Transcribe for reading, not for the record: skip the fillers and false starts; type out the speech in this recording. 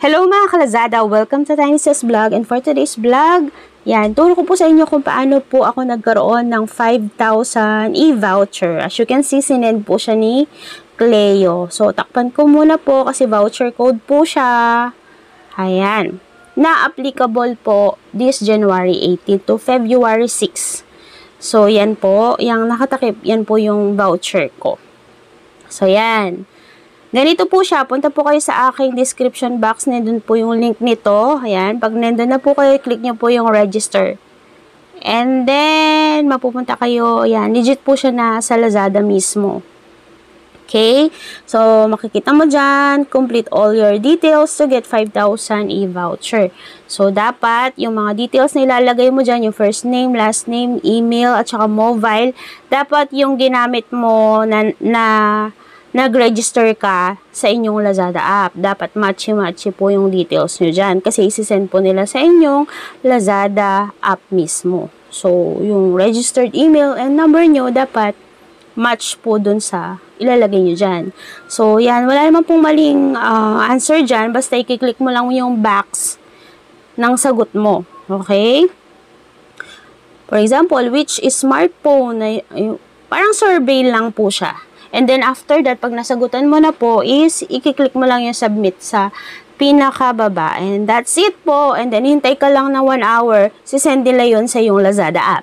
Hello mga kalazada! Welcome to Tiny's Vlog, and for today's vlog, turo ko po sa inyo kung paano po ako nagkaroon ng 5,000 e-voucher. As you can see, sinend po siya ni Cleo. So, takpan ko muna po kasi voucher code po siya. Ayan. Na applicable po this January 18 to February 6. So, yan po. Yung nakatakip, yan po yung voucher ko. So, yan. Ganito po siya. Punta po kayo sa aking description box. Nandun po yung link nito. Ayan. Pag nandun na po kayo, click nyo po yung register. And then, mapupunta kayo. Ayan. Legit po siya na sa Lazada mismo. Okay? So, makikita mo dyan. Complete all your details to get 5,000 e-voucher. So, dapat yung mga details na ilalagay mo dyan, yung first name, last name, email, at saka mobile, dapat yung ginamit mo na nag-register ka sa inyong Lazada app. Dapat matchy-matchy po yung details nyo dyan. Kasi isi-send po nila sa inyong Lazada app mismo. So, yung registered email and number nyo, dapat match po dun sa ilalagay nyo dyan. So, yan. Wala naman pong maling answer dyan. Basta i-click mo lang yung box ng sagot mo. Okay? For example, which is smartphone? Parang survey lang po siya. And then, after that, pag nasagutan mo na po, is, i-click mo lang yung submit sa pinakababa. And that's it po. And then, hintay ka lang na 1 hour, sisend nila yun sa yung Lazada app.